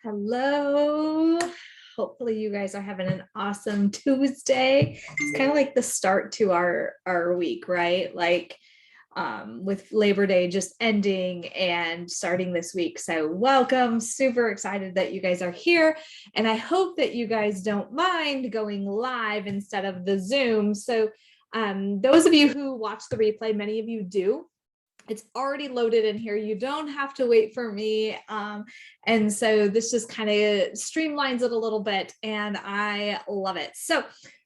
Hello. Hopefully you guys are having an awesome Tuesday. It's kind of like the start to our week, right? Like with Labor Day just ending and starting this week. So welcome. Super excited that you guys are here. And I hope that you guys don't mind going live instead of the Zoom. So those of you who watch the replay, many of you do. It's already loaded in here. You don't have to wait for me. And so this just kind of streamlines it a little bit and I love it. So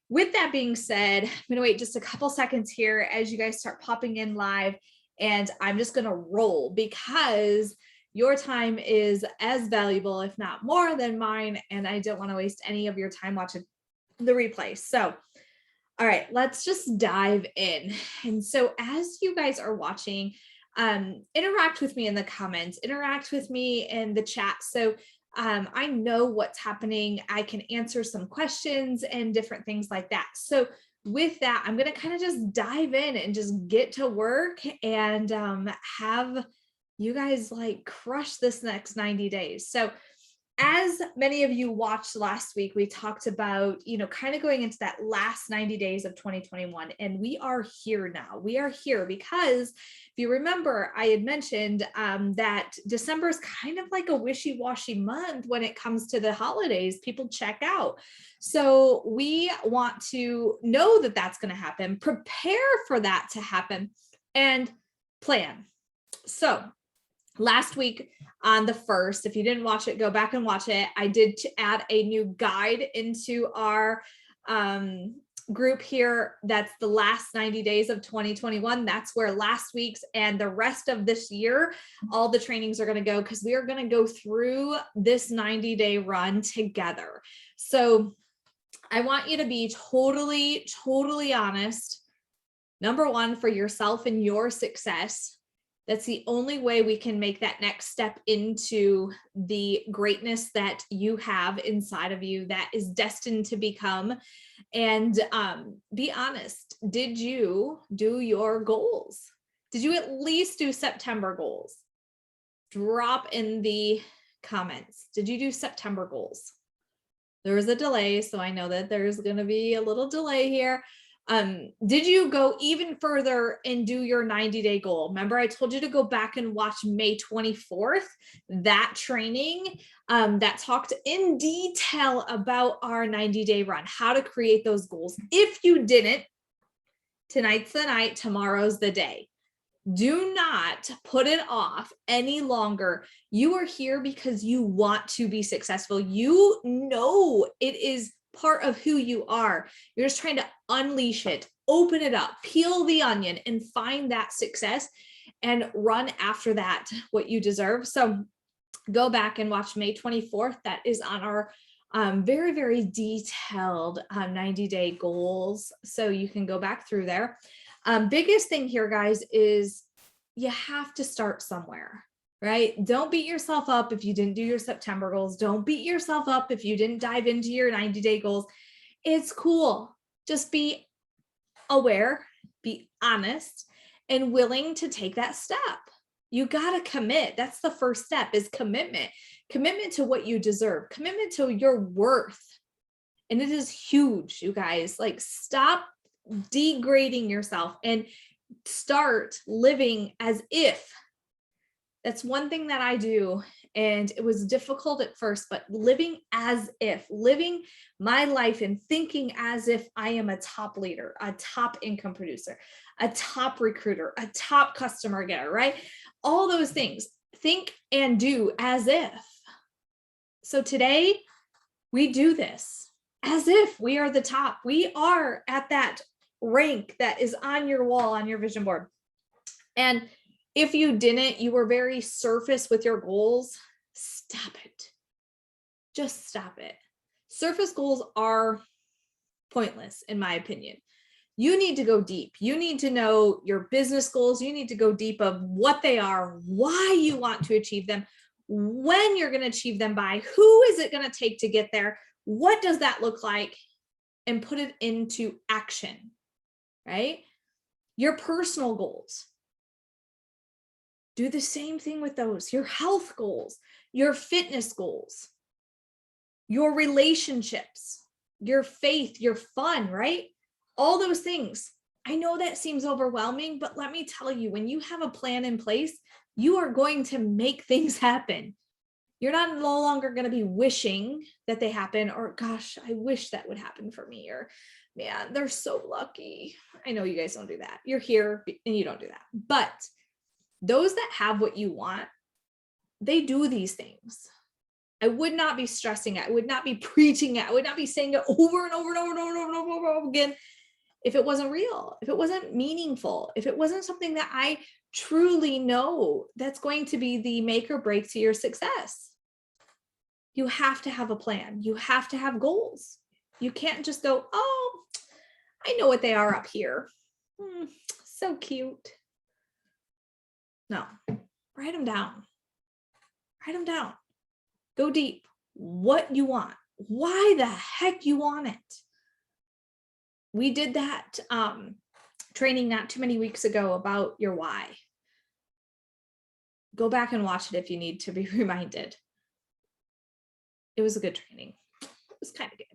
with that being said, I'm going to wait just a couple seconds here as you guys start popping in live, and I'm just going to roll because your time is as valuable, if not more than mine. And I don't want to waste any of your time watching the replay. So all right, let's just dive in. And so as you guys are watching, interact with me in the comments, interact with me in the chat. So I know what's happening. I can answer some questions and different things like that. So with that, I'm going to kind of just dive in and just get to work and have you guys like crush this next 90 days. So as many of you watched last week, we talked about, kind of going into that last 90 days of 2021. And we are here now. We are here because if you remember, I had mentioned that December is kind of like a wishy-washy month when it comes to the holidays. People check out. So we want to know that that's going to happen, prepare for that to happen, and plan. So last week on the 1st, if you didn't watch it, go back and watch it. I did add a new guide into our group here. That's the last 90 days of 2021. That's where last week's and the rest of this year, all the trainings are going to go, because we are going to go through this 90-day run together. So I want you to be totally honest. Number one, for yourself and your success. That's the only way we can make that next step into the greatness that you have inside of you that is destined to become. And be honest, did you do your goals? Did you at least do September goals? Drop in the comments. Did you do September goals? There was a delay, so I know that there's going to be a little delay here. Did you go even further and do your 90-day goal? Remember, I told you to go back and watch May 24th, that training that talked in detail about our 90-day run, how to create those goals. If you didn't, tonight's the night, tomorrow's the day. Do not put it off any longer. You are here because you want to be successful. You know it is part of who you are. You're just trying to unleash it, open it up, peel the onion, and find that success and run after that, what you deserve. So go back and watch May 24th. That is on our very detailed 90-day goals. So you can go back through there. Biggest thing here, guys, is you have to start somewhere, right? Don't beat yourself up if you didn't do your September goals. Don't beat yourself up if you didn't dive into your 90-day goals. It's cool. Just be aware, be honest, and willing to take that step. You got to commit. That's the first step, is commitment. Commitment to what you deserve, commitment to your worth. And it is huge, you guys. Like, stop degrading yourself and start living as if. That's one thing that I do, and it was difficult at first, but living as if, living my life and thinking as if I am a top leader, a top income producer, a top recruiter, a top customer getter, right? All those things. Think and do as if. So today we do this as if we are the top. We are at that rank that is on your wall, on your vision board. And if you didn't, you were very surface with your goals, stop it. Just stop it. Surface goals are pointless, in my opinion. You need to go deep. You need to know your business goals. You need to go deep of what they are, why you want to achieve them, when you're going to achieve them by, who is it going to take to get there, what does that look like, and put it into action, right? Your personal goals. Do the same thing with those, your health goals, your fitness goals. your relationships, your faith, your fun, right? All those things. I know that seems overwhelming, but let me tell you, when you have a plan in place, you are going to make things happen. You're not no longer going to be wishing that they happen, or gosh, I wish that would happen for me, or man, they're so lucky. I know you guys don't do that. You're here and you don't do that. But those that have what you want, they do these things. I would not be stressing it. I would not be preaching it. I would not be saying it over and over and over and over and over and over, and over again if it wasn't real, if it wasn't meaningful, if it wasn't something that I truly know that's going to be the make or break to your success. You have to have a plan. You have to have goals. You can't just go, oh, I know what they are up here. So cute. No, write them down. Write them down. Go deep. What you want. Why the heck you want it. We did that training not too many weeks ago about your why. Go back and watch it if you need to be reminded. It was a good training. It was kind of good.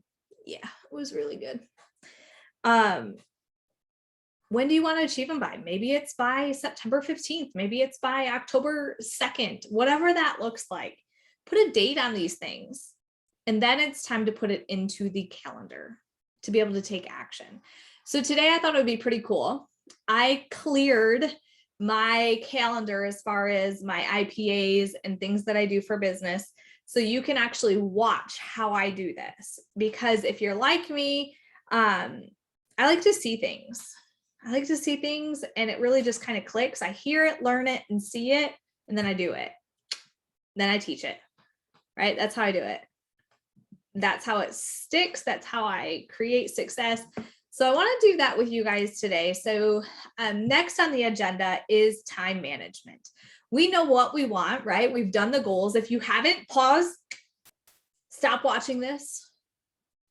Yeah, it was really good. When do you want to achieve them by? Maybe it's by September 15th. Maybe it's by October 2nd, whatever that looks like. Put a date on these things. And then it's time to put it into the calendar to be able to take action. So today I thought it would be pretty cool. I cleared my calendar as far as my IPAs and things that I do for business. So you can actually watch how I do this, because if you're like me, I like to see things. I like to see things and it really just kind of clicks. I hear it, learn it, and see it, and then I do it. Then I teach it, right? That's how I do it. That's how it sticks. That's how I create success. So I want to do that with you guys today. So next on the agenda is time management. We know what we want, right? We've done the goals. If you haven't, pause, stop watching this,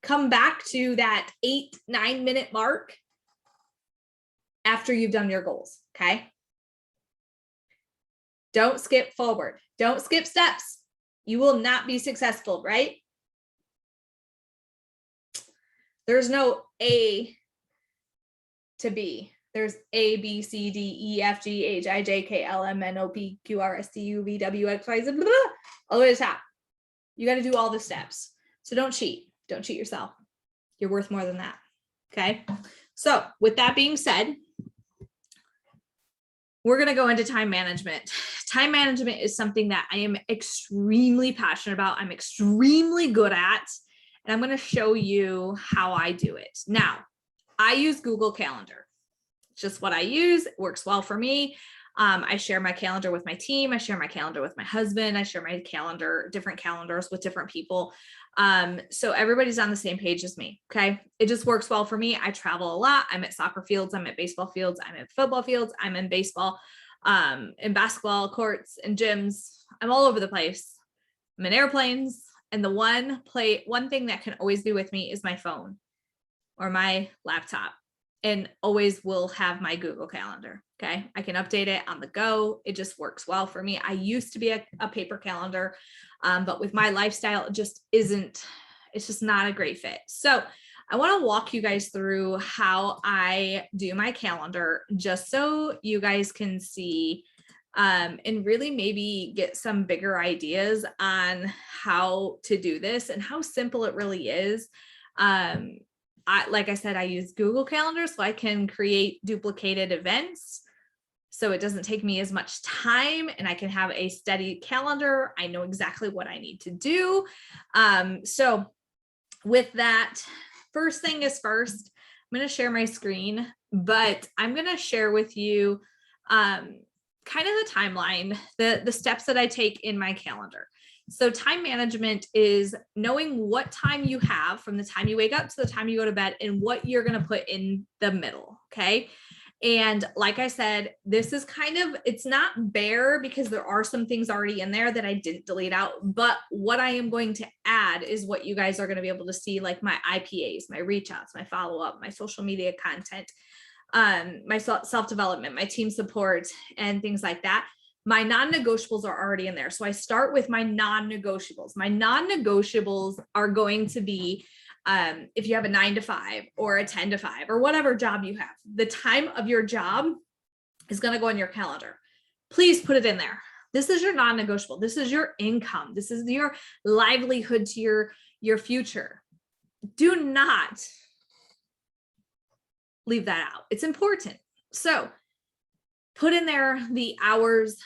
come back to that 8-9 minute mark after you've done your goals, okay? Don't skip forward. Don't skip steps. You will not be successful, right? There's no A to B. There's A, B, C, D, E, F, G, H, I, J, K, L, M, N, O, P, Q, R, S, T, U, V, W, X, Y, Z, blah, blah, all the way to the top. You got to do all the steps. So don't cheat. Don't cheat yourself. You're worth more than that. Okay. So with that being said, we're going to go into time management. Time management is something that I am extremely passionate about. I'm extremely good at, and I'm going to show you how I do it. Now, I use Google Calendar. It's just what I use. It works well for me. I share my calendar with my team. I share my calendar with my husband. I share my calendar, different calendars with different people. So everybody's on the same page as me. Okay. It just works well for me. I travel a lot. I'm at soccer fields. I'm at baseball fields. I'm at football fields. I'm in baseball, in basketball courts and gyms. I'm all over the place. I'm in airplanes. And the one thing that can always be with me is my phone or my laptop, and always will have my Google Calendar. Okay. I can update it on the go. It just works well for me. I used to be a paper calendar, but with my lifestyle, it just isn't, it's just not a great fit. So I want to walk you guys through how I do my calendar, just so you guys can see and really maybe get some bigger ideas on how to do this and how simple it really is. Like I said, I use Google Calendar so I can create duplicated events, so it doesn't take me as much time, and I can have a steady calendar. I know exactly what I need to do. So with that, first thing is first, I'm going to share my screen, but I'm going to share with you kind of the timeline, the steps that I take in my calendar. So time management is knowing what time you have from the time you wake up to the time you go to bed and what you're going to put in the middle. Okay. And like I said, this is kind of, it's not bare because there are some things already in there that I didn't delete out, but what I am going to add is what you guys are going to be able to see, like my IPAs, my reach outs, my follow up, my social media content, my self-development, my team support, and things like that. my non-negotiables are already in there. So I start with my non-negotiables. My non-negotiables are going to be if you have a 9 to 5 or a 10 to 5 or whatever job you have, the time of your job is going to go on your calendar. Please put it in there. This is your non-negotiable. This is your income. This is your livelihood to your future. Do not leave that out. It's important. So put in there the hours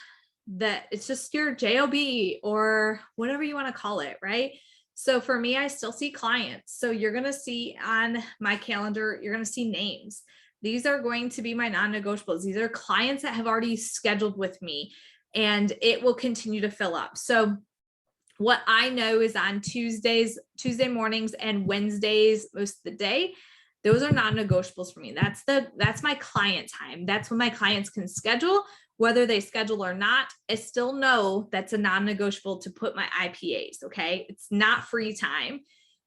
that it's just your JOB or whatever you want to call it, right? So for me, I still see clients. So you're going to see on my calendar, you're going to see names. These are going to be my non-negotiables. These are clients that have already scheduled with me, and it will continue to fill up. So what I know is on Tuesday mornings and Wednesdays, most of the day, those are non-negotiables for me. That's my client time. That's when my clients can schedule, whether they schedule or not. I still know that's a non-negotiable to put my IPAs. Okay. It's not free time,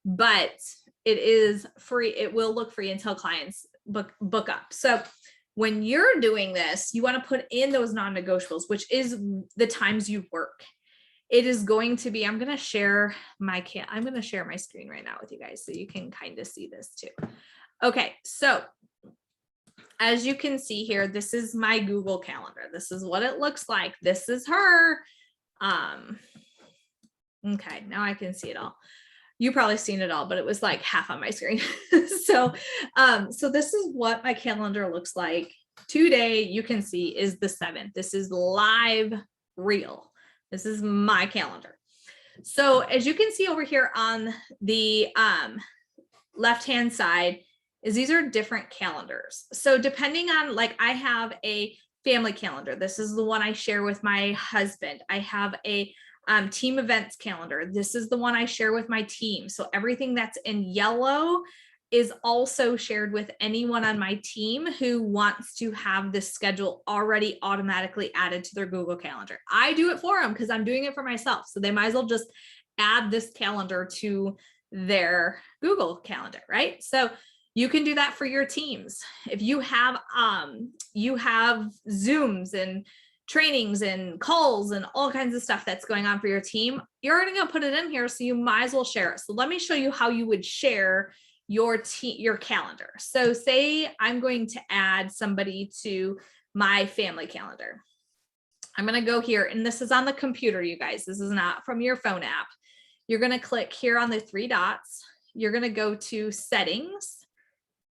but it is free. It will look free until clients book up. So when you're doing this, you want to put in those non-negotiables, which is the times you work. It is going to be, I'm going to share my screen right now with you guys so you can kind of see this too. Okay, so as you can see here, this is my Google Calendar. This is what it looks like. This is her. Okay, now I can see it all. You probably seen it all, but it was like half on my screen. So this is what my calendar looks like. Today, you can see, is the 7th. This is live real. This is my calendar. So as you can see over here on the left-hand side, is these are different calendars. So depending on, like, I have a family calendar. This is the one I share with my husband. I have a team events calendar. This is the one I share with my team. So everything that's in yellow is also shared with anyone on my team who wants to have this schedule already automatically added to their Google Calendar. I do it for them because I'm doing it for myself. So they might as well just add this calendar to their Google Calendar, right? So you can do that for your teams. If you have Zooms and trainings and calls and all kinds of stuff that's going on for your team, you're already going to put it in here, so you might as well share it. So let me show you how you would share your calendar. So say I'm going to add somebody to my family calendar. I'm going to go here, and this is on the computer, you guys. This is not from your phone app. You're going to click here on the 3 dots. You're going to go to settings.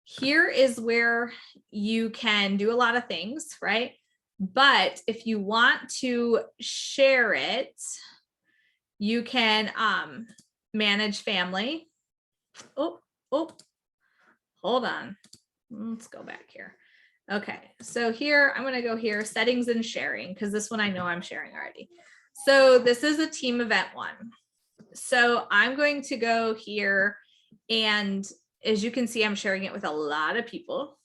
Here is where you can do a lot of things, right? But if you want to share it, you can manage family. Oh, hold on. Let's go back here. Okay, so here, I'm going to go here, settings and sharing, because this one I know I'm sharing already. So this is a team event one. So I'm going to go here, and as you can see, I'm sharing it with a lot of people.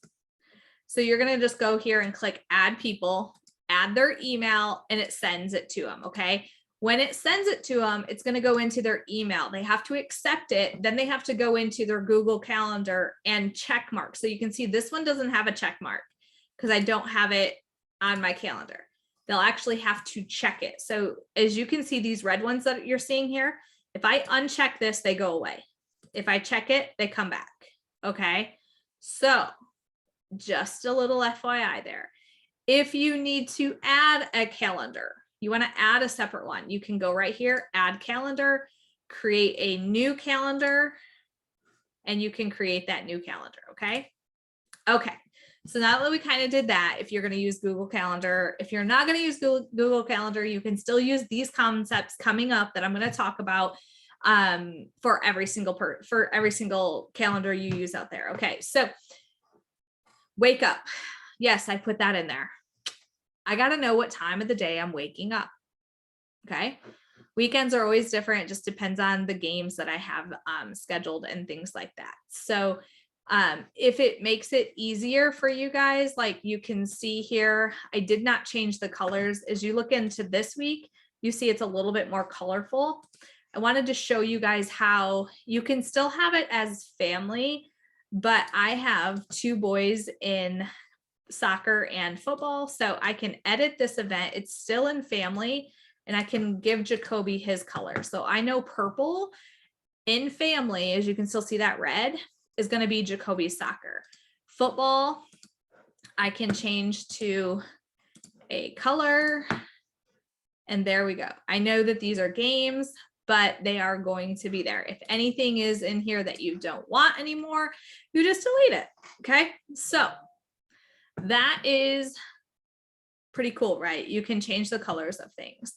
So you're going to just go here and click add people, add their email, and it sends it to them. Okay. When it sends it to them, it's going to go into their email. They have to accept it. Then they have to go into their Google Calendar and check mark. So you can see this one doesn't have a check mark because I don't have it on my calendar. They'll actually have to check it. So as you can see, these red ones that you're seeing here, if I uncheck this, they go away. If I check it, they come back. Okay. So just a little FYI there. If you need to add a calendar, you want to add a separate one, you can go right here, add calendar, create a new calendar, and you can create that new calendar. Okay. Okay. So now that we kind of did that, if you're going to use Google Calendar, if you're not going to use Google Calendar, you can still use these concepts coming up that I'm going to talk about for every single calendar you use out there. Okay. So wake up. Yes, I put that in there. I got to know what time of the day I'm waking up. Okay. Weekends are always different. It just depends on the games that I have scheduled and things like that. So if it makes it easier for you guys, like you can see here, I did not change the colors. As you look into this week, you see it's a little bit more colorful. I wanted to show you guys how you can still have it as family, but I have 2 boys in soccer and football. So I can edit this event. It's still in family, and I can give Jacoby his color. So I know purple in family, as you can still see that red, is going to be Jacoby's soccer. Football, I can change to a color. And there we go. I know that these are games, but they are going to be there. If anything is in here that you don't want anymore, you just delete it. Okay. So that is pretty cool, right? You can change the colors of things.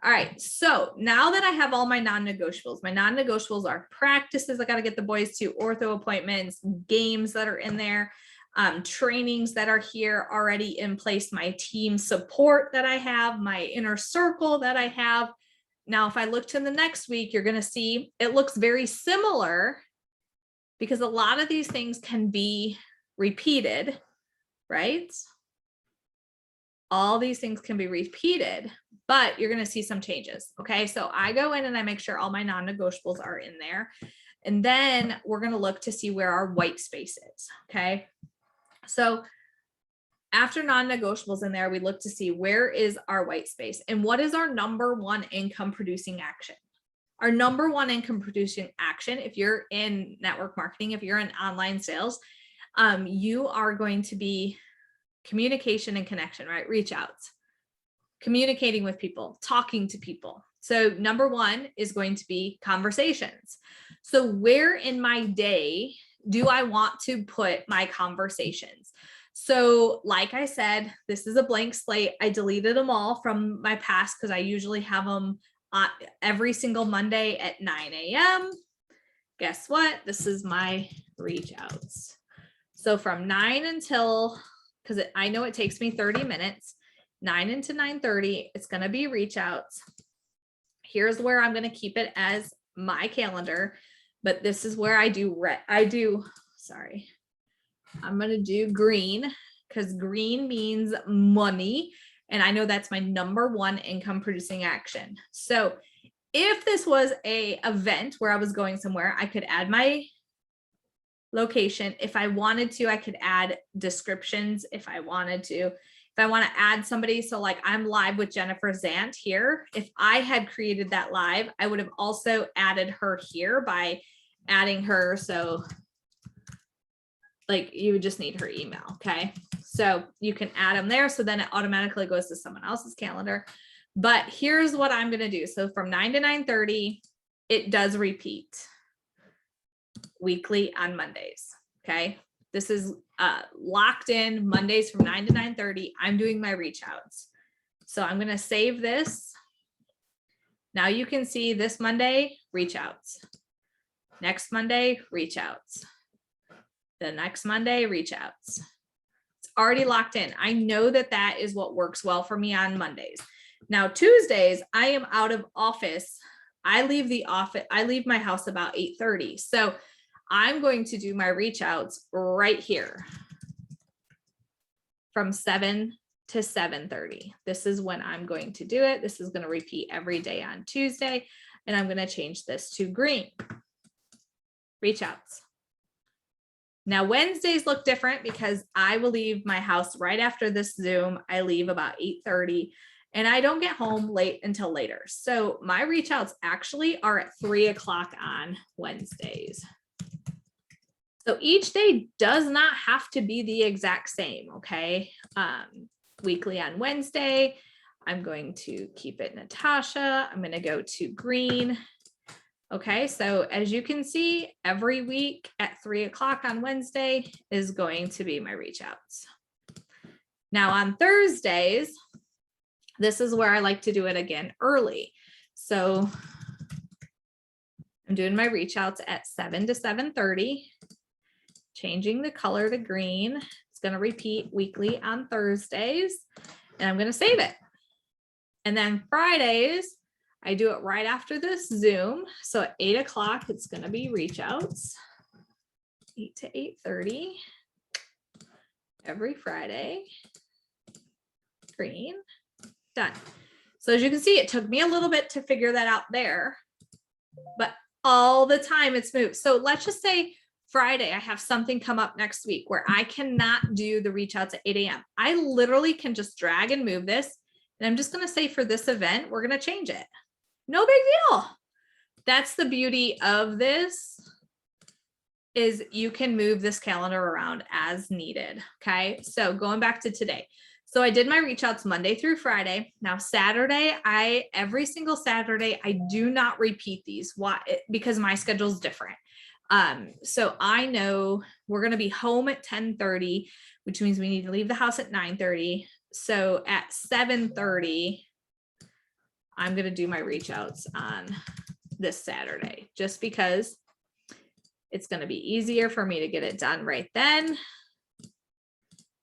All right. So now that I have all my non-negotiables are practices. I got to get the boys to, ortho appointments, games that are in there, trainings that are here already in place, my team support that I have, my inner circle that I have. Now, if I look to the next week, you're going to see it looks very similar because a lot of these things can be repeated, right? All these things can be repeated, but you're going to see some changes. Okay. So I go in and I make sure all my non-negotiables are in there. And then we're going to look to see where our white space is. Okay. So after non-negotiables in there, we look to see where is our white space and what is our number one income producing action. Our number one income producing action, if you're in network marketing, if you're in online sales, you are going to be communication and connection, right? Reach outs, communicating with people, talking to people. So number one is going to be conversations. So where in my day do I want to put my conversations? So like I said, this is a blank slate. I deleted them all from my past because I usually have them every single Monday at 9 a.m. Guess what? This is my reach outs. So from 9 until, because I know it takes me 30 minutes, 9 into 9:30, it's going to be reach outs. Here's where I'm going to keep it as my calendar, but this is where I'm going to do green because green means money. And I know that's my number one income producing action. So if this was a event where I was going somewhere, I could add my location. If I wanted to, I could add descriptions if I wanted to. If I want to add somebody, so like I'm live with Jennifer Zant here. If I had created that live, I would have also added her here by adding her. So like you would just need her email. Okay. So you can add them there. So then it automatically goes to someone else's calendar. But here's what I'm going to do. So from 9 to 9:30, it does repeat weekly on Mondays. Okay. This is locked in Mondays from 9 to 9:30. I'm doing my reach outs. So I'm going to save this. Now you can see this Monday, reach outs. Next Monday, reach outs. The next Monday, reach outs. It's already locked in. I know that that is what works well for me on Mondays. Now, Tuesdays, I am out of office. I leave my house about 8:30. So I'm going to do my reach outs right here from 7 to 7:30. This is when I'm going to do it. This is going to repeat every day on Tuesday. And I'm going to change this to green. Reach outs. Now, Wednesdays look different because I will leave my house right after this Zoom. I leave about 8:30 and I don't get home late until later. So my reach outs actually are at 3 o'clock on Wednesdays. So each day does not have to be the exact same, okay? Weekly on Wednesday, I'm going to keep it Natasha. I'm going to go to green. Okay, so as you can see, every week at 3 o'clock on Wednesday is going to be my reach outs. Now on Thursdays, this is where I like to do it again early. So I'm doing my reach outs at 7 to 7:30, changing the color to green. It's going to repeat weekly on Thursdays, and I'm going to save it. And then Fridays, I do it right after this Zoom. So at 8 o'clock, it's going to be reach outs, 8 to 8:30 every Friday. Green, done. So as you can see, it took me a little bit to figure that out there, but all the time it's moved. So let's just say Friday, I have something come up next week where I cannot do the reach outs at 8 a.m. I literally can just drag and move this. And I'm just going to say for this event, we're going to change it. No big deal. That's the beauty of this, is you can move this calendar around as needed. Okay. So going back to today. So I did my reach outs Monday through Friday. Now Saturday, every single Saturday, I do not repeat these. Why? Because my schedule is different. So I know we're going to be home at 10:30, which means we need to leave the house at 9:30. So at 7:30, I'm going to do my reach outs on this Saturday, just because it's going to be easier for me to get it done right then.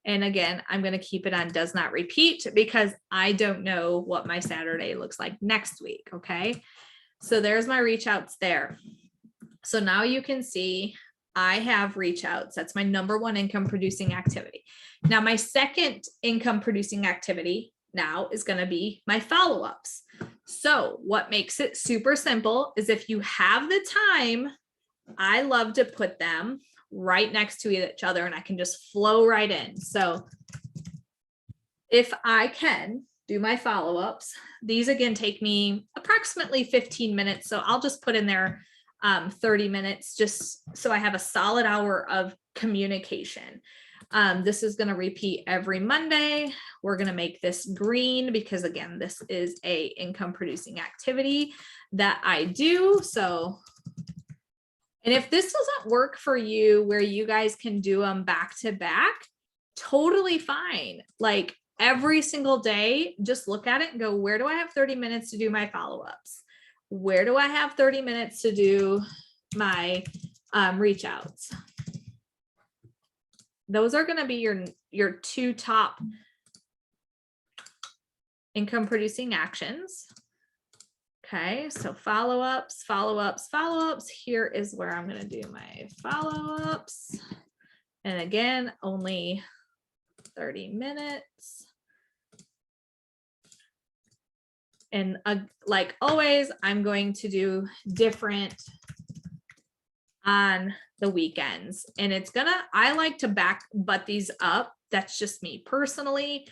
And again, I'm going to keep it on does not repeat because I don't know what my Saturday looks like next week. Okay. So there's my reach outs there. So now you can see I have reach outs. That's my number one income producing activity. Now my second income producing activity now is going to be my follow-ups. So what makes it super simple is if you have the time, I love to put them right next to each other and I can just flow right in. So if I can do my follow-ups, these again take me approximately 15 minutes. So I'll just put in there 30 minutes just so I have a solid hour of communication. This is going to repeat every Monday. We're going to make this green because again, this is a income producing activity that I do. So and if this doesn't work for you where you guys can do them back to back, totally fine. Like every single day, just look at it and go, where do I have 30 minutes to do my follow-ups? Where do I have 30 minutes to do my reach outs? Those are going to be your two top income producing actions. Okay, so follow-ups, follow-ups, follow-ups. Here is where I'm going to do my follow-ups. And again, only 30 minutes. And like always, I'm going to do different on the weekends. And I like to butt these up. That's just me personally.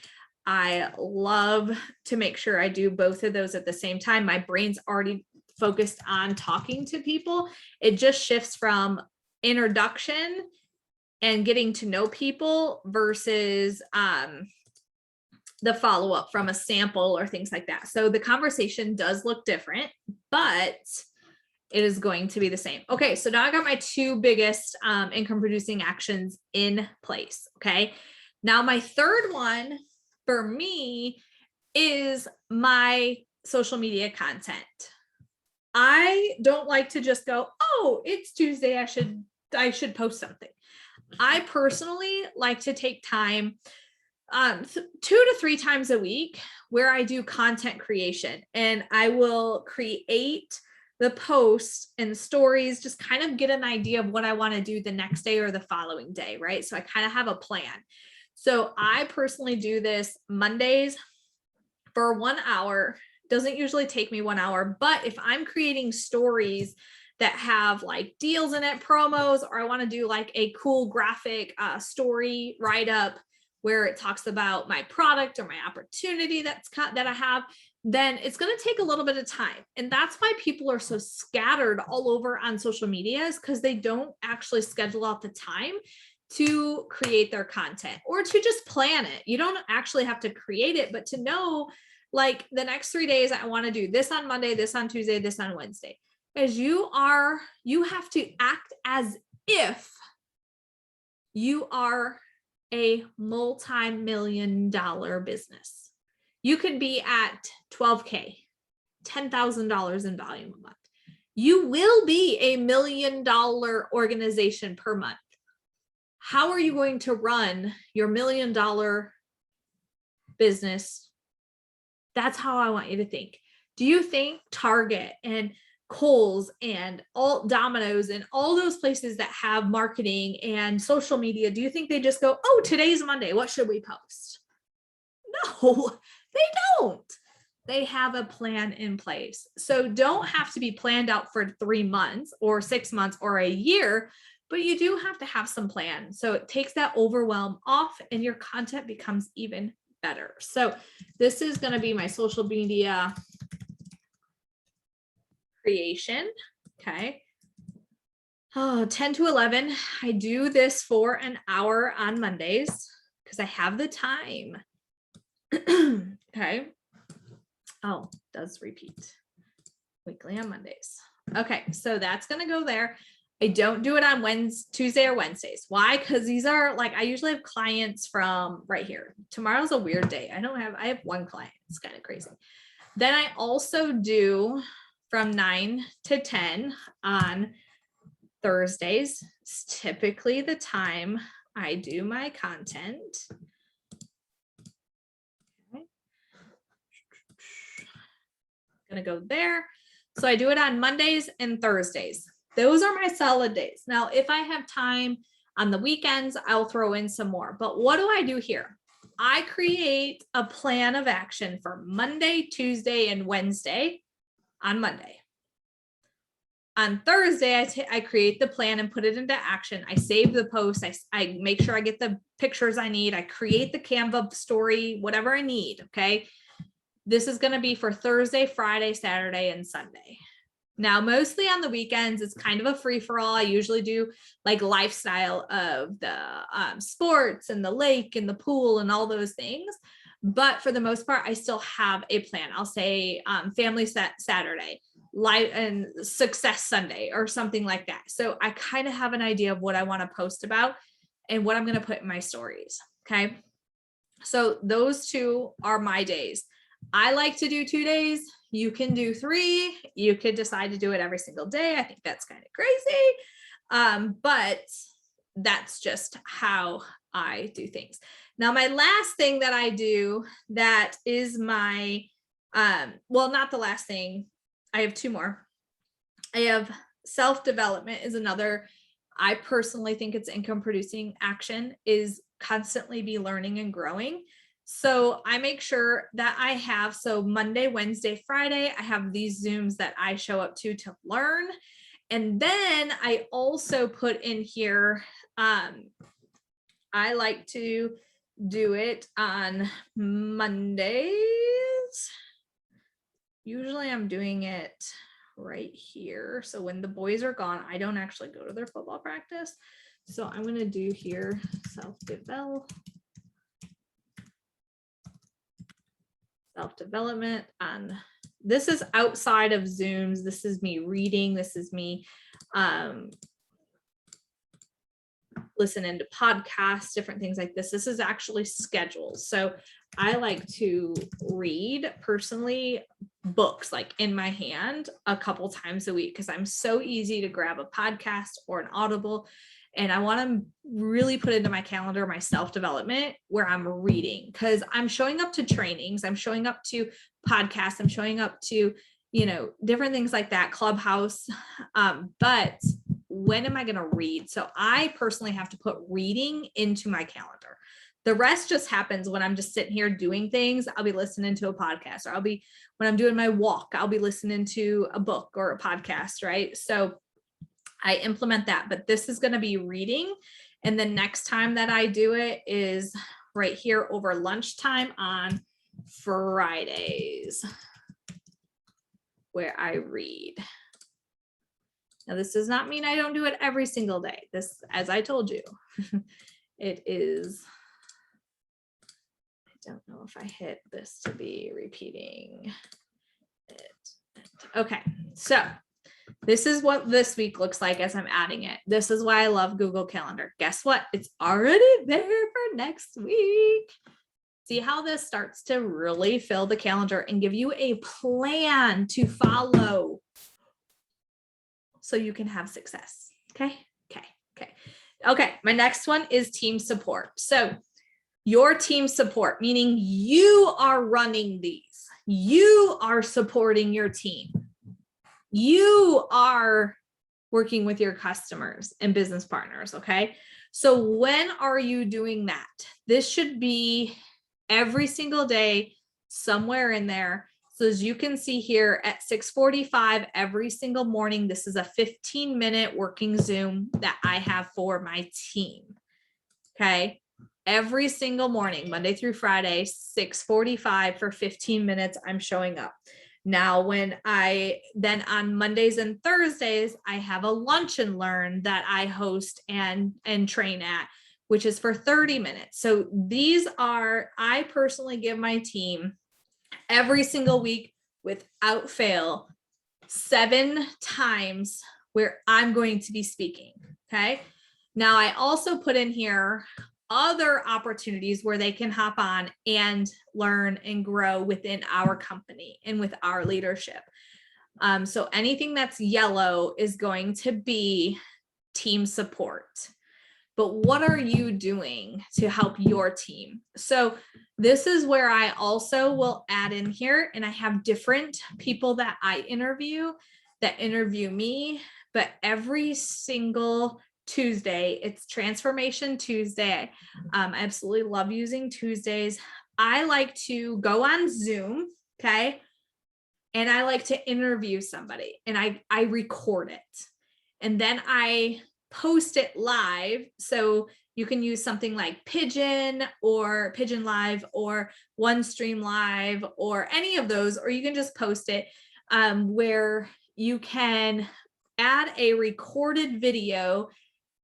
I love to make sure I do both of those at the same time. My brain's already focused on talking to people. It just shifts from introduction and getting to know people versus the follow-up from a sample or things like that. So the conversation does look different, but it is going to be the same. Okay, so now I got my two biggest income producing actions in place. Okay, now my third one for me is my social media content. I don't like to just go, oh, it's Tuesday, I should post something. I personally like to take time 2 to 3 times a week where I do content creation, and I will create the posts and stories, just kind of get an idea of what I want to do the next day or the following day, right? So I kind of have a plan. So I personally do this Mondays for 1 hour. Doesn't usually take me 1 hour, but if I'm creating stories that have like deals in it, promos, or I want to do like a cool graphic story write up where it talks about my product or my opportunity that I have, then it's going to take a little bit of time. And that's why people are so scattered all over on social media, is because they don't actually schedule out the time to create their content or to just plan it. You don't actually have to create it, but to know like the next 3 days, I want to do this on Monday, this on Tuesday, this on Wednesday. As you have to act as if you are a multi-million-dollar business. You could be at 12K, $10,000 in volume a month. You will be a $1 million organization per month. How are you going to run your $1 million business? That's how I want you to think. Do you think Target and Kohl's and all Domino's and all those places that have marketing and social media, do you think they just go, oh, today's Monday, what should we post? No, they don't. They have a plan in place. So don't have to be planned out for 3 months or 6 months or a year, but you do have to have some plan. So it takes that overwhelm off and your content becomes even better. So this is going to be my social media creation. Okay. 10 to 11. I do this for an hour on Mondays because I have the time. Okay. Oh, does repeat weekly on Mondays. Okay. So that's going to go there. I don't do it on Tuesday or Wednesdays. Why? Because these are like, I usually have clients from right here. Tomorrow's a weird day. I have one client. It's kind of crazy. Then I also do from 9 to 10 on Thursdays. It's typically the time I do my content. Okay. Gonna go there. So I do it on Mondays and Thursdays. Those are my solid days. Now, if I have time on the weekends, I'll throw in some more. But what do I do here? I create a plan of action for Monday, Tuesday, and Wednesday on Monday. On Thursday, I create the plan and put it into action. I save the post. I make sure I get the pictures I need. I create the Canva story, whatever I need. Okay. This is going to be for Thursday, Friday, Saturday, and Sunday. Now, mostly on the weekends, it's kind of a free for all. I usually do like lifestyle of the sports and the lake and the pool and all those things. But for the most part, I still have a plan. I'll say family Saturday, light and success Sunday or something like that. So I kind of have an idea of what I want to post about and what I'm going to put in my stories. Okay. So those two are my days. I like to do 2 days. You can do 3. You could decide to do it every single day. I think that's kind of crazy. But that's just how I do things. Now, my last thing that I do that is my, well, not the last thing. I have 2 more. I have self-development is another. I personally think it's income producing action is constantly be learning and growing. So I make sure that I have, so Monday, Wednesday, Friday, I have these Zooms that I show up to learn. And then I also put in here, I like to do it on Mondays. Usually I'm doing it right here. So when the boys are gone, I don't actually go to their football practice. So I'm going to do here self-development on, this is outside of Zooms. This is me reading. This is me listening to podcasts, different things like this. This is actually scheduled. So I like to read personally books like in my hand a couple times a week because I'm so easy to grab a podcast or an Audible. And I want to really put into my calendar, my self-development where I'm reading because I'm showing up to trainings. I'm showing up to podcasts. I'm showing up to, different things like that, Clubhouse. But when am I going to read? So I personally have to put reading into my calendar. The rest just happens when I'm just sitting here doing things. I'll be listening to a podcast, or when I'm doing my walk, I'll be listening to a book or a podcast, right? So I implement that, but this is going to be reading. And the next time that I do it is right here over lunchtime on Fridays, where I read. Now, this does not mean I don't do it every single day. This, as I told you, it is, I don't know if I hit this to be repeating it. Okay, so this is what this week looks like as I'm adding it. This is why I love Google Calendar. Guess what? It's already there for next week. See how this starts to really fill the calendar and give you a plan to follow so you can have success. Okay. My next one is team support. So your team support, meaning you are running these, you are supporting your team. You are working with your customers and business partners. Okay. So when are you doing that? This should be every single day, somewhere in there. It's So as you can see here at 6:45 every single morning, this is a 15-minute working Zoom that I have for my team. Okay. Every single morning, Monday through Friday, 6:45 for 15 minutes, I'm showing up. Now, then on Mondays and Thursdays, I have a lunch and learn that I host and train at, which is for 30 minutes. So I personally give my team every single week without fail, 7 times where I'm going to be speaking. Okay. Now I also put in here other opportunities where they can hop on and learn and grow within our company and with our leadership. So anything that's yellow is going to be team support. But what are you doing to help your team? So this is where I also will add in here, and I have different people that I interview that interview me, but every single Tuesday, it's Transformation Tuesday. I absolutely love using Tuesdays. I like to go on Zoom, okay? And I like to interview somebody, and I record it. And then I post it live. So you can use something like Pigeon or Pigeon Live or OneStream Live or any of those, or you can just post it where you can add a recorded video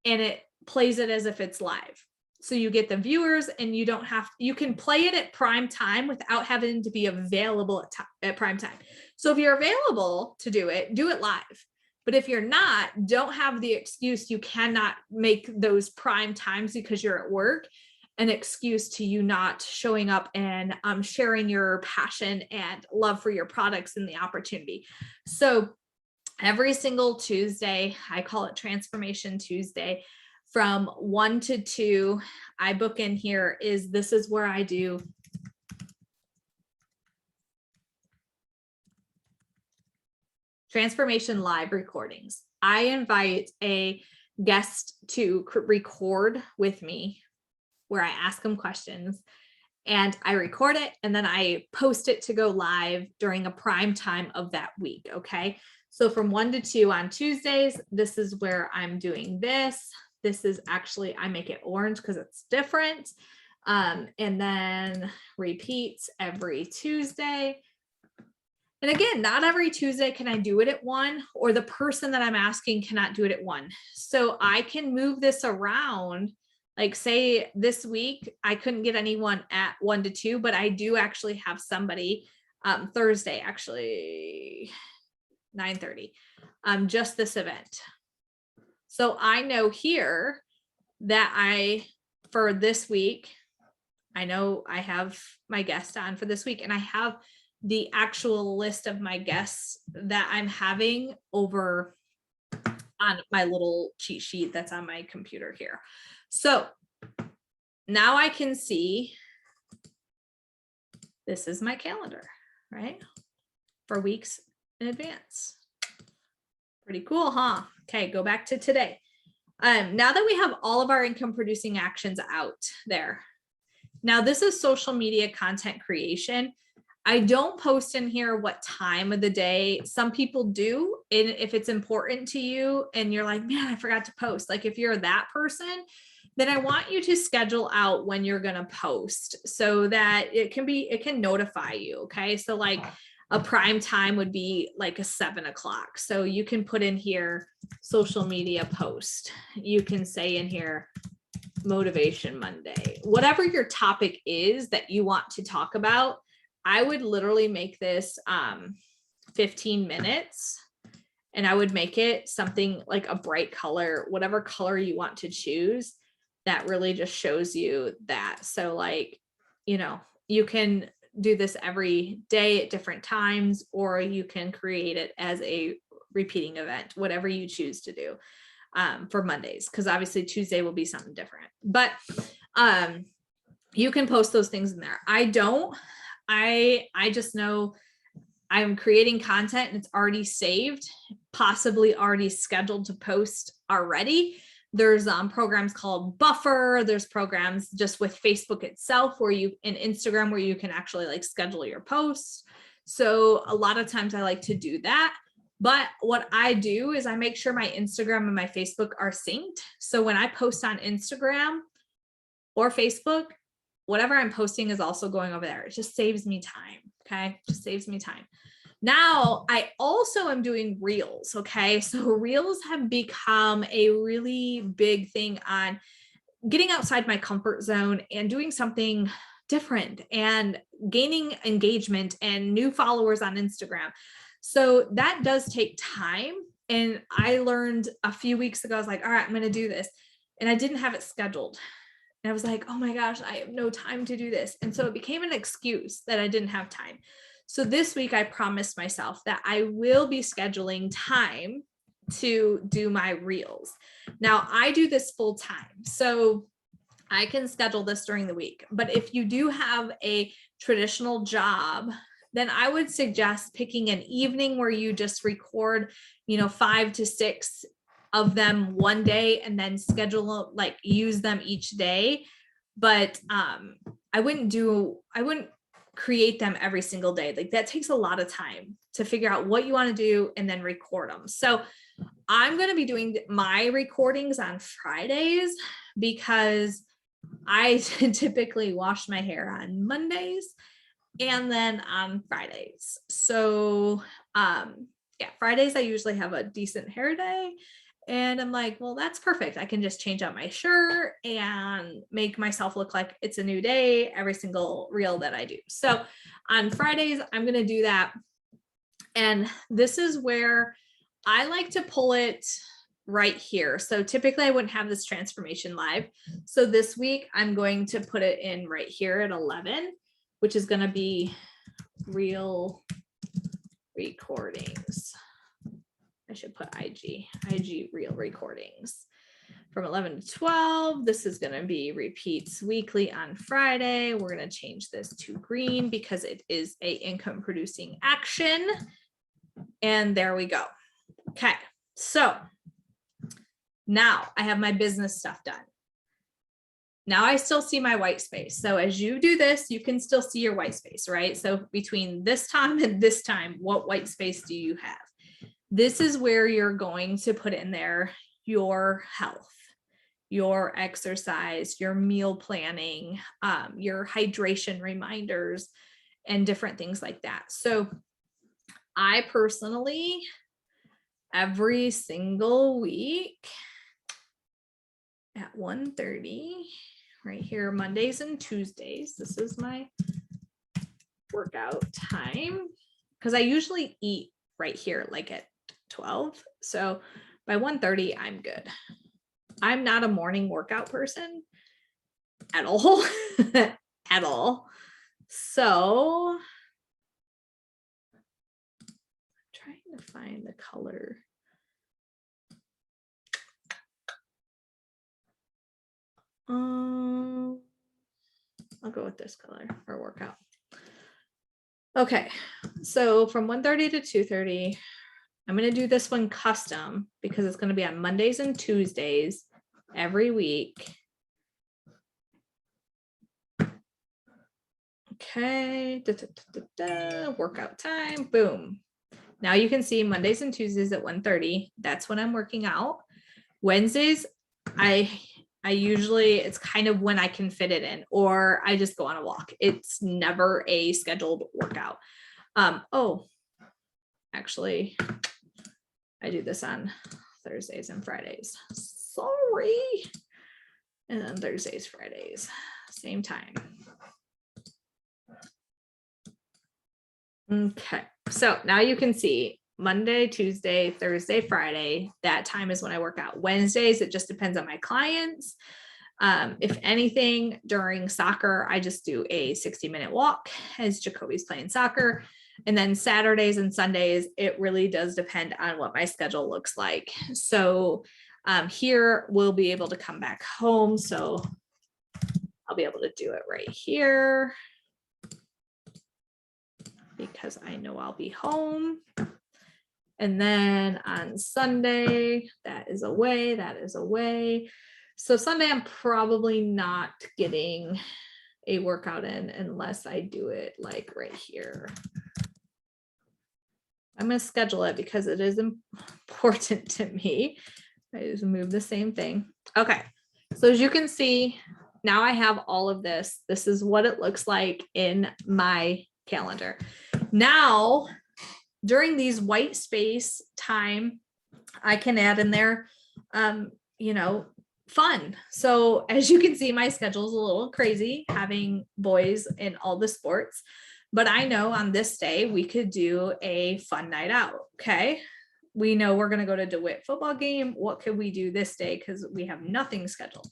and it plays it as if it's live. So you get the viewers, and you can play it at prime time without having to be available at prime time. So if you're available to do it live. But if you're not, don't have the excuse you cannot make those prime times because you're at work an excuse to you not showing up and sharing your passion and love for your products and the opportunity. So every single Tuesday, I call it Transformation Tuesday, from 1 to 2, I book in here this is where I do Transformation Live recordings. I invite a guest to record with me where I ask them questions and I record it, and then I post it to go live during a prime time of that week. Okay. So from 1 to 2 on Tuesdays, this is where I'm doing this. This is actually, I make it orange because it's different. And then repeats every Tuesday. And again, not every Tuesday can I do it at 1, or the person that I'm asking cannot do it at 1. So I can move this around. Like say this week, I couldn't get anyone at 1 to 2, but I do actually have somebody Thursday, actually 9:30, just this event. So I know here that for this week, I know I have my guest on for this week, and I have the actual list of my guests that I'm having over on my little cheat sheet that's on my computer here. So now I can see this is my calendar, right? For weeks in advance. Pretty cool, huh? Okay, go back to today. Now that we have all of our income producing actions out there, now this is social media content creation. I don't post in here what time of the day. Some people do, and if it's important to you and you're like, man, I forgot to post. Like if you're that person, then I want you to schedule out when you're going to post so that it can notify you. Okay. So like a prime time would be like a 7 o'clock. So you can put in here social media post. You can say in here Motivation Monday, whatever your topic is that you want to talk about. I would literally make this 15 minutes, and I would make it something like a bright color, whatever color you want to choose. That really just shows you that. So like, you can do this every day at different times, or you can create it as a repeating event, whatever you choose to do for Mondays, because obviously Tuesday will be something different. But you can post those things in there. I just know I'm creating content and it's already saved, possibly already scheduled to post already. There's programs called Buffer. There's programs just with Facebook itself and Instagram where you can actually like schedule your posts. So a lot of times I like to do that. But what I do is I make sure my Instagram and my Facebook are synced. So when I post on Instagram or Facebook, whatever I'm posting is also going over there. It just saves me time. Okay. Just saves me time. Now I also am doing reels. Okay. So reels have become a really big thing on getting outside my comfort zone and doing something different and gaining engagement and new followers on Instagram. So that does take time. And I learned a few weeks ago, I was like, all right, I'm going to do this. And I didn't have it scheduled. And I was like, oh my gosh, I have no time to do this. And so it became an excuse that I didn't have time. So this week I promised myself that I will be scheduling time to do my reels. Now I do this full time. So I can schedule this during the week. But if you do have a traditional job, then I would suggest picking an evening where you just record, 5 to 6 of them one day and then schedule, like use them each day. But I wouldn't create them every single day. Like that takes a lot of time to figure out what you want to do and then record them. So I'm going to be doing my recordings on Fridays because I typically wash my hair on Mondays and then on Fridays. So Fridays I usually have a decent hair day. And I'm like, well, that's perfect. I can just change out my shirt and make myself look like it's a new day every single reel that I do. So on Fridays, I'm going to do that. And this is where I like to pull it right here. So typically I wouldn't have this transformation live. So this week I'm going to put it in right here at 11, which is going to be reel recordings. I should put IG reel recordings from 11 to 12. This is going to be repeats weekly on Friday. We're going to change this to green because it is a income producing action. And there we go. Okay. So now I have my business stuff done. Now I still see my white space. So as you do this, you can still see your white space, right? So between this time and this time, what white space do you have? This is where you're going to put in there your health, your exercise, your meal planning, your hydration reminders, and different things like that. So I personally, every single week at 1:30, right here, Mondays and Tuesdays, this is my workout time because I usually eat right here, like at 12. So by 1:30, I'm good. I'm not a morning workout person at all, at all. So I'm trying to find the color. I'll go with this color for workout. Okay, so from 1:30 to 2:30, I'm going to do this one custom because it's going to be on Mondays and Tuesdays every week. Okay, workout time, boom. Now you can see Mondays and Tuesdays at 1:30. That's when I'm working out. Wednesdays, I usually, it's kind of when I can fit it in, or I just go on a walk. It's never a scheduled workout. Actually, I do this on Thursdays and Fridays. Sorry. And then Thursdays, Fridays, same time. Okay, so now you can see Monday, Tuesday, Thursday, Friday, that time is when I work out. Wednesdays, it just depends on my clients. If anything, during soccer, I just do a 60-minute walk as Jacoby's playing soccer. And then Saturdays and Sundays, it really does depend on what my schedule looks like. So here we'll be able to come back home. So I'll be able to do it right here because I know I'll be home. And then on Sunday, that is away, that is away. So Sunday, I'm probably not getting a workout in unless I do it like right here. I'm going to schedule it because it is important to me. I just move the same thing. Okay. So as you can see, now I have all of this. This is what it looks like in my calendar. Now, during these white space time, I can add in there, fun. So as you can see, my schedule is a little crazy having boys in all the sports, but I know on this day we could do a fun night out. Okay. We know we're going to go to DeWitt football game. What could we do this day? Because we have nothing scheduled.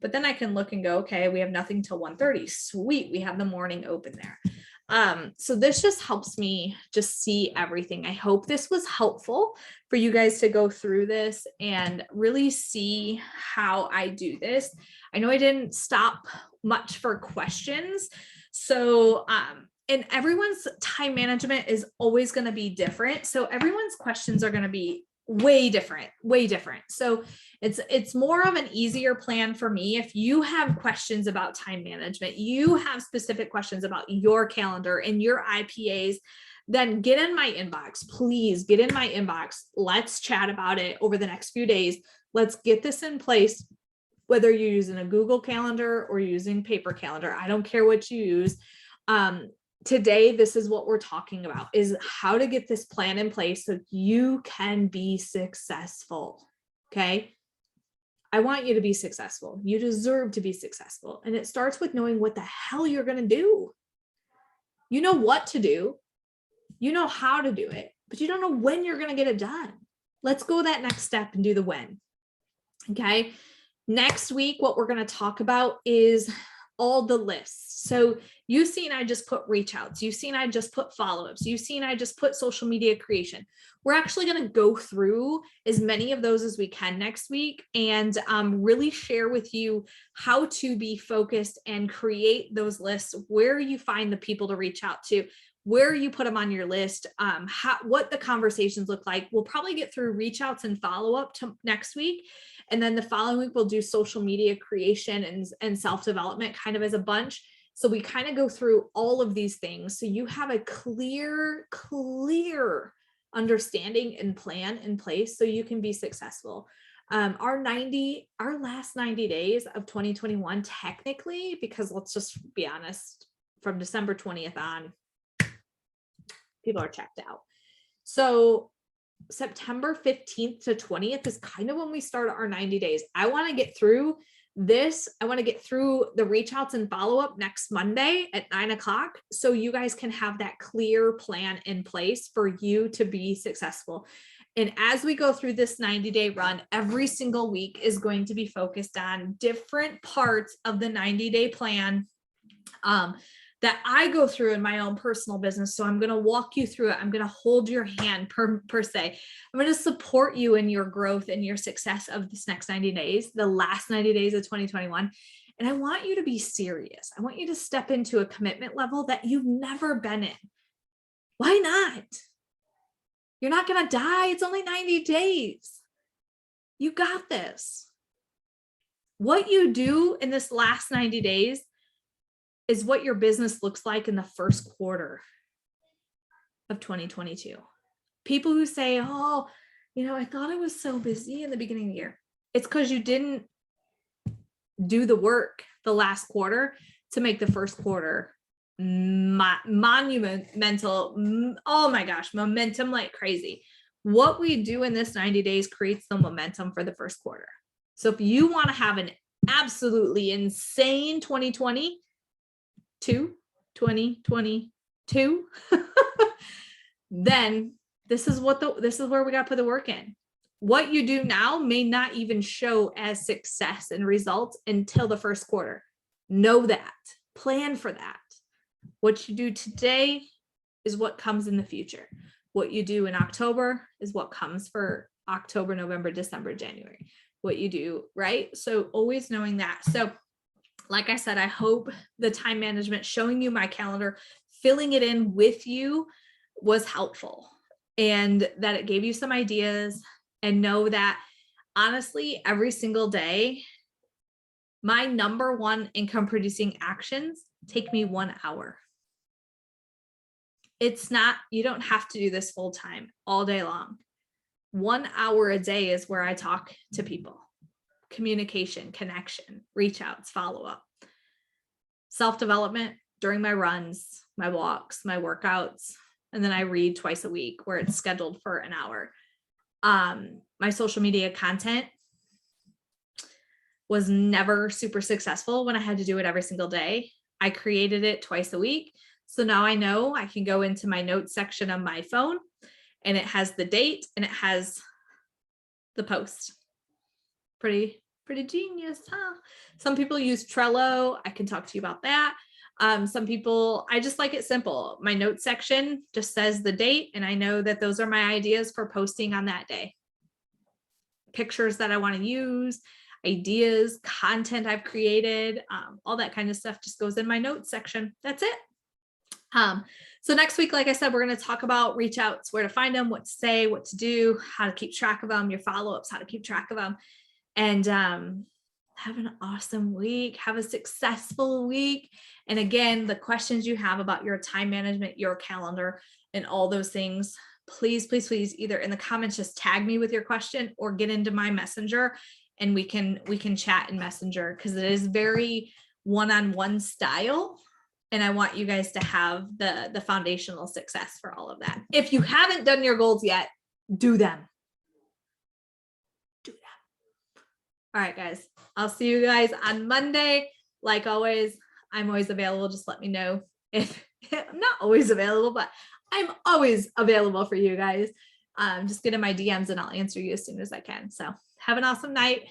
But then I can look and go, okay, we have nothing till 1:30. Sweet. We have the morning open there. So this just helps me just see everything. I hope this was helpful for you guys to go through this and really see how I do this. I know I didn't stop much for questions. So, and everyone's time management is always going to be different. So everyone's questions are going to be way different. So it's more of an easier plan for me. If you have questions about time management, you have specific questions about your calendar and your IPAs, then get in my inbox. Please get in my inbox. Let's chat about it over the next few days. Let's get this in place, whether you're using a Google Calendar or using paper calendar. I don't care what you use. Today, this is what we're talking about, is how to get this plan in place so you can be successful. Okay. I want you to be successful. You deserve to be successful. And it starts with knowing what the hell you're going to do. You know what to do. You know how to do it, but you don't know when you're going to get it done. Let's go that next step and do the when. Okay. Next week, what we're going to talk about is all the lists. So you've seen I just put reach outs. You've seen I just put follow-ups. You've seen I just put social media creation. We're actually going to go through as many of those as we can next week and really share with you how to be focused and create those lists, where you find the people to reach out to, where you put them on your list, what the conversations look like. We'll probably get through reach outs and follow-up to next week. And then the following week, we'll do social media creation and self-development kind of as a bunch. So we kind of go through all of these things. So you have a clear understanding and plan in place so you can be successful. Our last 90 days of 2021, technically, because let's just be honest, from December 20th on, people are checked out. So September 15th to 20th is kind of when we start our 90 days. I want to get through this. I want to get through the reach outs and follow up next Monday at 9:00. So you guys can have that clear plan in place for you to be successful. And as we go through this 90-day run, every single week is going to be focused on different parts of the 90-day plan that I go through in my own personal business. So I'm going to walk you through it. I'm going to hold your hand per se. I'm going to support you in your growth and your success of this next 90 days, the last 90 days of 2021. And I want you to be serious. I want you to step into a commitment level that you've never been in. Why not? You're not going to die. It's only 90 days. You got this. What you do in this last 90 days is what your business looks like in the first quarter of 2022. People who say, oh, I thought I was so busy in the beginning of the year. It's because you didn't do the work the last quarter to make the first quarter monumental. Oh my gosh, momentum like crazy. What we do in this 90 days creates the momentum for the first quarter. So if you want to have an absolutely insane 2022, then this is where we got to put the work in. What you do now may not even show as success and results until the first quarter. Know that. Plan for that. What you do today is what comes in the future. What you do in October is what comes for October, November, December, January. What you do, right? So always knowing that. So like I said, I hope the time management, showing you my calendar, filling it in with you was helpful, and that it gave you some ideas. And know that honestly, every single day, my number one income producing actions take me 1 hour. it's not, you don't have to do this full time all day long. 1 hour a day is where I talk to people. Communication, connection, reach outs, follow up, self-development during my runs, my walks, my workouts. And then I read twice a week where it's scheduled for an hour. My social media content was never super successful when I had to do it every single day. I created it twice a week. So now I know I can go into my notes section on my phone and it has the date and it has the post. Pretty genius, huh? Some people use Trello. I can talk to you about that. Some people, I just like it simple. My notes section just says the date and I know that those are my ideas for posting on that day. Pictures that I want to use, ideas, content I've created, all that kind of stuff just goes in my notes section. That's it. So next week, like I said, we're going to talk about reach outs, where to find them, what to say, what to do, how to keep track of them, your follow-ups, how to keep track of them. And have an awesome week. Have a successful week. And again, the questions you have about your time management, your calendar, and all those things, please, please, please, either in the comments, just tag me with your question or get into my messenger and we can chat in Messenger, because it is very one-on-one style. And I want you guys to have the foundational success for all of that. If you haven't done your goals yet, do them. Do them. All right, guys. I'll see you guys on Monday. Like always, I'm always available. Just let me know if I'm not always available, but I'm always available for you guys. Just get in my DMs and I'll answer you as soon as I can. So have an awesome night.